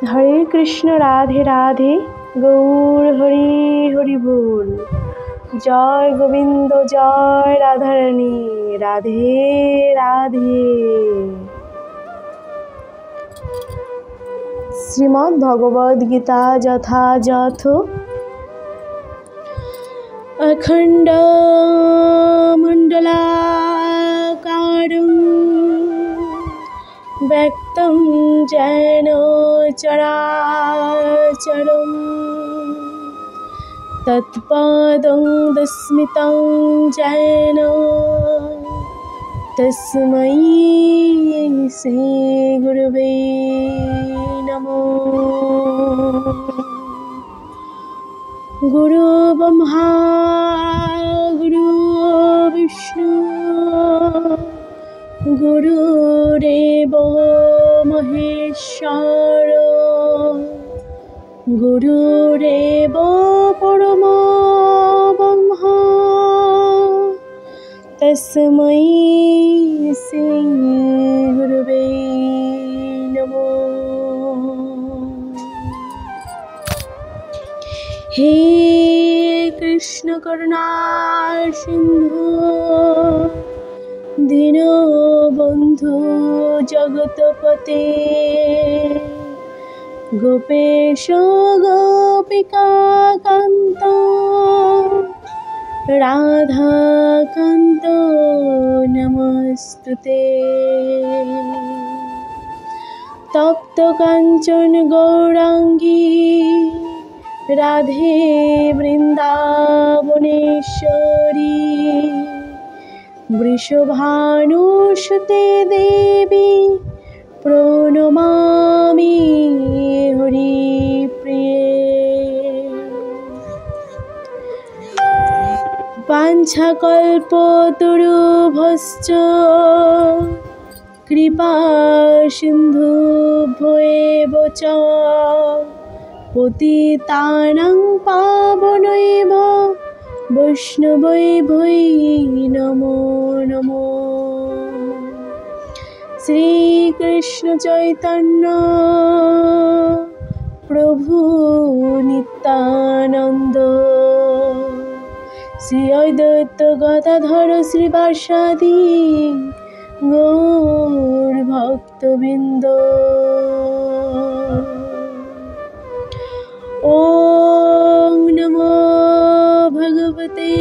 हरे कृष्ण राधे राधे गौर हरि हरि बोल। जय गोविंद जय राधा रानी राधे राधे। श्रीमद् भगवद गीता यथायथ अखंड मंडलाकारं व्यक्तं येन चराचरं तत्पदं दस्मितं येन तस्मै श्री गुरवे नमो। गुरु ब्रह्मा गुरु विष्णु गुरुदेवो महेश्वर गुरुदेवो परमो ब्रह्म तस्मै श्री गुरवे नमो। हे कृष्ण करुणा सिंधु दीनबंधु जगतपते गोपेश गोपिका कांत राधा कांत नमस्तुते। तप्त कांचन गौरांगी राधे वृंदावनेश्वरी वृषभानुसुते देवी प्रणमामि हरिप्रिये। वाञ्छाकल्पतरुभ्यश्च कृपा सिन्धुभ्येव च पतितानां पावनेभ्यो वैष्णवेभ्यो नमो नमो। श्री कृष्ण चैतन्य प्रभु नित्यानंद श्री अद्वैत गदाधर श्रीवासादि गौर भक्तवृंद। ओम नमो भगवते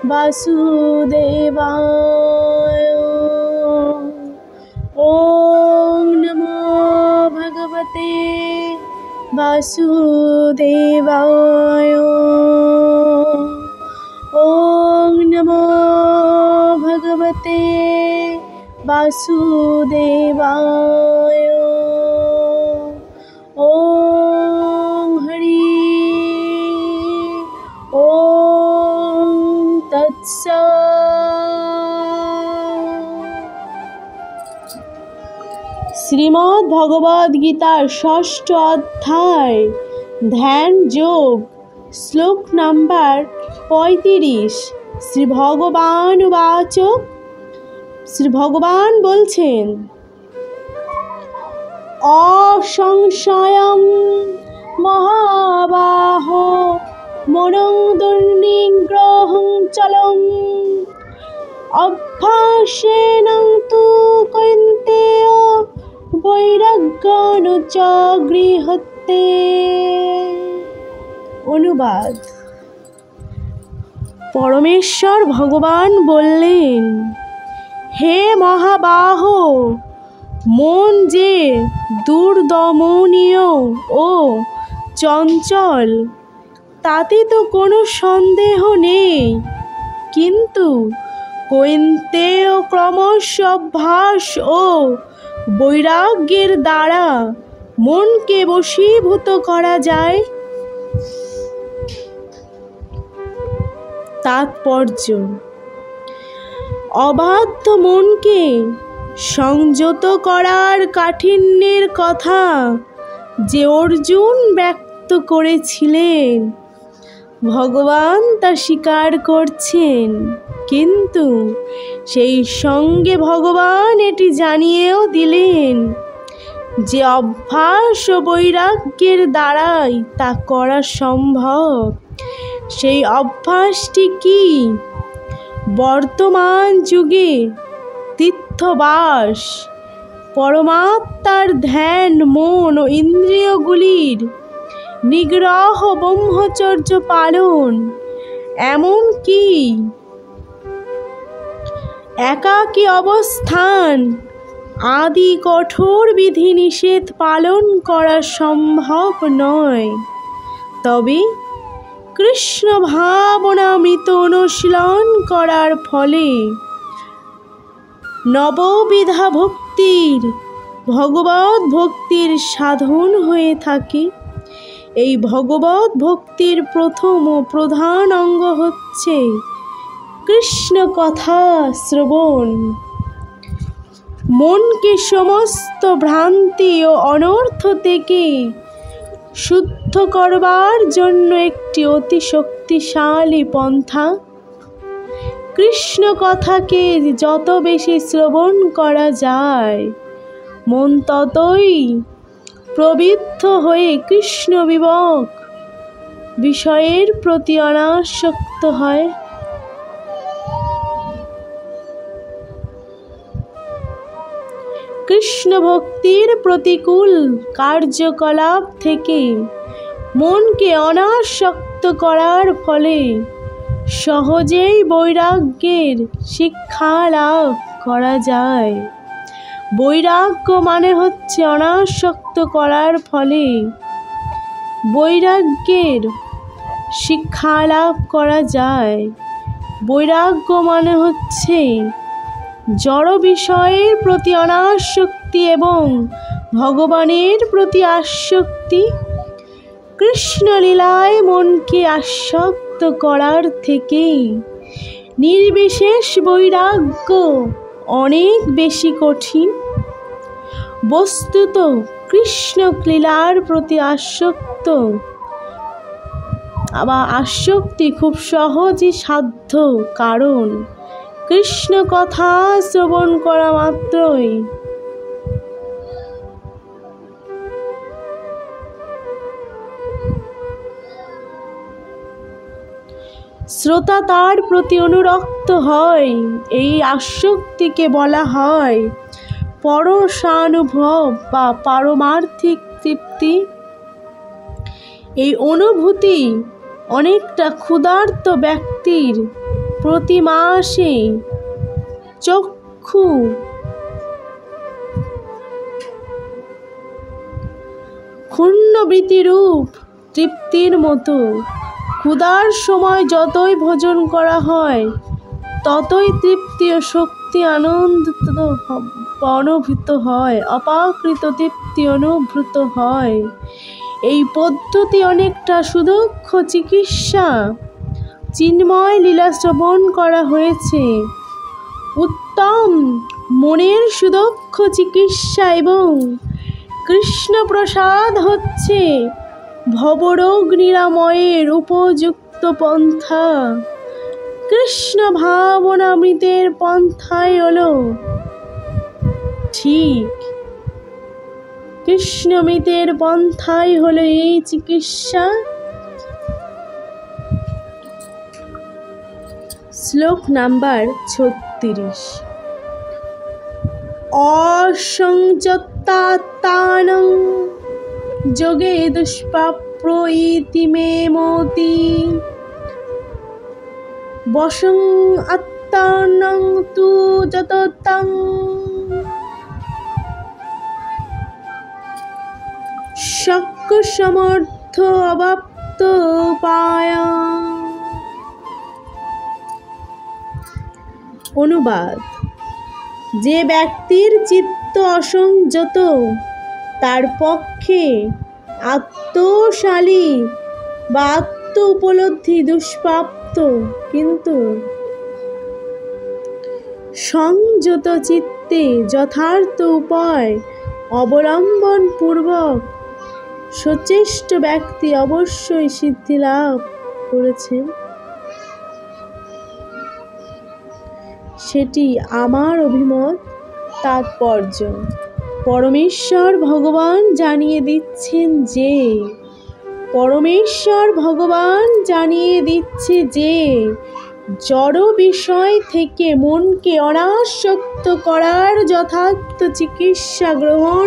वासुदेवाय। ओम नमो भगवते वासुदेवाय। ओम नमो भगवते वासुदेवाय। ओम हरि ओम तत्सत्। श्रीमद् भगवद गीतार षष्ठ अध्याय ध्यान योग श्लोक नम्बर 35। श्री भगवान उवाच श्री भगवान बोलছেন असंशयं महाबाहो मनं दुर्निग्रहं चलम् अभ्यासेन तु कौन्तेय वैराग्येन च गृह्यते। অনুবাদ। পরমেশ্বর ভগবান বললেন, হে মহাবাহ, মন যে দুর্দমনীয় ও চঞ্চল তাতে তো কোনো সন্দেহ নেই, কিন্তু কৈন্তেয় ক্রমশ অভ্যাস ও বৈরাগ্যের দ্বারা মনকে বশীভূত করা যায়। তাৎপর্য: অবাধ্য মনকে সংযত করার কাঠিন্যের কথা যে অর্জুন ব্যক্ত করেছিলেন, ভগবান তা স্বীকার করছেন, কিন্তু সেই সঙ্গে ভগবান এটি জানিয়েও দিলেন যে অভ্যাস ও বৈরাগ্যের দ্বারাই তা করা সম্ভব। সেই অভ্যাসটি কি? বর্তমান যুগে তীর্থবাস, পরমাত্মার ধ্যান, মন ও ইন্দ্রিয়গুলির নিগ্রহ, ব্রহ্মচর্য পালন, এমন কি একাকী অবস্থান আদি কঠোর বিধি নিষেধ পালন করা সম্ভব নয়। তবে কৃষ্ণ ভাবনামৃত অনুশীলন করার ফলে নববিধা ভক্তির, ভগবত ভক্তির সাধন হয়ে থাকে। এই ভগবত ভক্তির প্রথম ও প্রধান অঙ্গ হচ্ছে কৃষ্ণ কথা শ্রবণ। মনকে সমস্ত ভ্রান্তি ও অনর্থ থেকে শুদ্ধ করবার জন্য একটি অতি শক্তিশালী পন্থা। কৃষ্ণ কথাকে যত বেশি শ্রবণ করা যায়, মন ততই প্রবৃত্ত হয়ে কৃষ্ণ বিবক বিষয়ের প্রতি অনাসক্ত হয়। কৃষ্ণ ভক্তির প্রতিকূল কার্যকলাপ থেকে মনকে অনাসক্ত করার ফলে সহজেই বৈরাগ্যের শিক্ষা লাভ করা যায়। বৈরাগ্য মানে হচ্ছে অনাসক্ত করার ফলে বৈরাগ্যের শিক্ষা লাভ করা যায়। বৈরাগ্য মানে হচ্ছে জড় বিষয়ের প্রতি অনাসক্তি এবং ভগবানের প্রতি আসক্তি। কৃষ্ণ লীলায় মনকে আসক্ত করার থেকে নির্বিশেষ বৈরাগ্য অনেক বেশি কঠিন। বস্তুত কৃষ্ণ লীলার প্রতি আসক্তি খুব সহজই সাধ্য, কারণ কৃষ্ণ কথা শ্রবণ করা মাত্রই শ্রোতা তার প্রতি অনুরক্ত হয়। এই আসক্তিকে বলা হয় পরশানুভব বা পারমার্থিক তৃপ্তি। এই অনুভূতি অনেকটা ক্ষুধার্ত ব্যক্তির প্রতি মাসে চক্ষু ক্ষুণ্ণবৃত্তিরূপ তৃপ্তির মতো। ক্ষুধার সময় যতই ভোজন করা হয় ততই তৃপ্তি ও শক্তি অনুভূত হয়, অপাকৃত তৃপ্তি অনুভূত হয়। এই পদ্ধতি অনেকটা সুদক্ষ চিকিৎসা। চিন্ময় লীলা শ্রবণ করা হয়েছে উত্তম মনের সুদক্ষ চিকিৎসা এবং কৃষ্ণ প্রসাদ হচ্ছে ভবরোগ নিরাময়ের উপযুক্ত পন্থা। কৃষ্ণ ভাবনামৃতের পন্থাই হলো ঠিক। কৃষ্ণমৃতের পন্থাই হলো এই চিকিৎসা। শ্লোক নাম্বার 36। অসংযত্তাত্মানং যোগে দুষ্প্রাপ্য ইতি মে মতি বশং আত্মানং তু যততাং শক্য সমর্থ অবাপ্ত উপায়া। অনুবাদ: যে ব্যক্তির চিত্ত অসংযত তার পক্ষে আত্মশালী বা আত্ম উপলব্ধি দুষ্প্রাপ্য, কিন্তু সংযত চিত্তে যথার্থ উপায় অবলম্বন পূর্বক সচেষ্ট ব্যক্তি অবশ্যই সিদ্ধি লাভ করেছেন। সেটি আমার অভিমত। তাৎপর্য: পরমেশ্বর ভগবান জানিয়ে দিচ্ছে যে জড় বিষয় থেকে মনকে অনাসক্ত করার যথার্থ চিকিৎসা গ্রহণ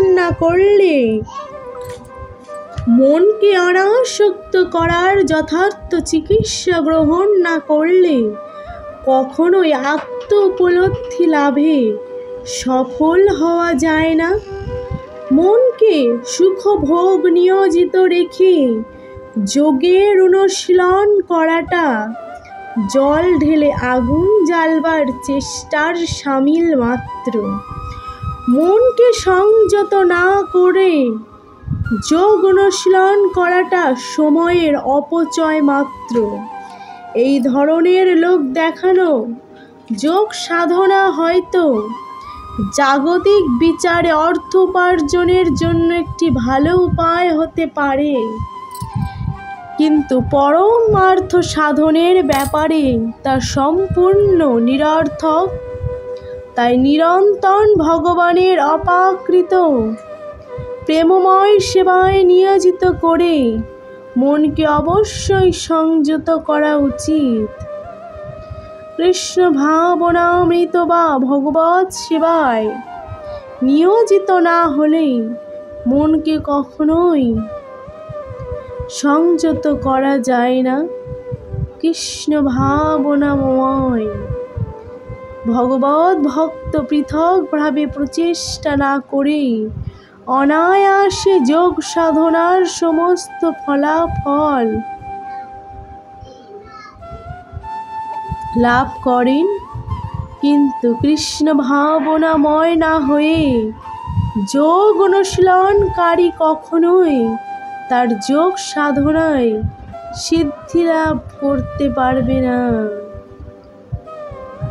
না করলে কখনোই আত্ম উপলব্ধি লাভে সফল হওয়া যায় না। মনকে সুখভোগ নিয়োজিত রেখে যোগের অনুশীলন করাটা জল ঢেলে আগুন জ্বালবার চেষ্টার সামিল মাত্র। মনকে সংযত না করে যোগ অনুশীলন করাটা সময়ের অপচয় মাত্র। এই ধরনের লোক দেখানো যোগ সাধনা হয়তো জাগতিক বিচারে অর্থ উপার্জনের জন্য একটি ভালো উপায় হতে পারে, কিন্তু পরমার্থ সাধনের ব্যাপারে তা সম্পূর্ণ নিরর্থক। তাই নিরন্তর ভগবানের অপাকৃত প্রেমময় সেবায় নিয়োজিত করে মনকে অবশ্যই সংযত করা উচিত। কৃষ্ণ ভাবনামৃত বা ভগবৎ সেবায় নিয়োজিত না হলে মনকে কখনোই সংযত করা যায় না। কৃষ্ণ ভাবনাময় ভগবৎ ভক্ত পৃথকভাবে প্রচেষ্টা না করে অনায়াসে যোগ সাধনার সমস্ত ফলাফল লাভ করেন, কিন্তু কৃষ্ণ ভাবনাময় না হয়ে যোগ অনুশীলনকারী কখনোই তার যোগ সাধনায় সিদ্ধি লাভ করতে পারবে না।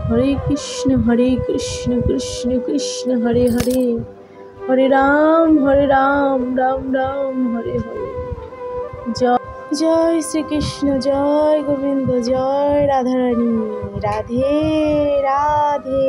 হরে কৃষ্ণ কৃষ্ণ কৃষ্ণ হরে হরে, হরে রাম রাম রাম হরে হরে। জয় শ্রীকৃষ্ণ, জয় গোবিন্দ, জয় রাধারানী, রাধে রাধে।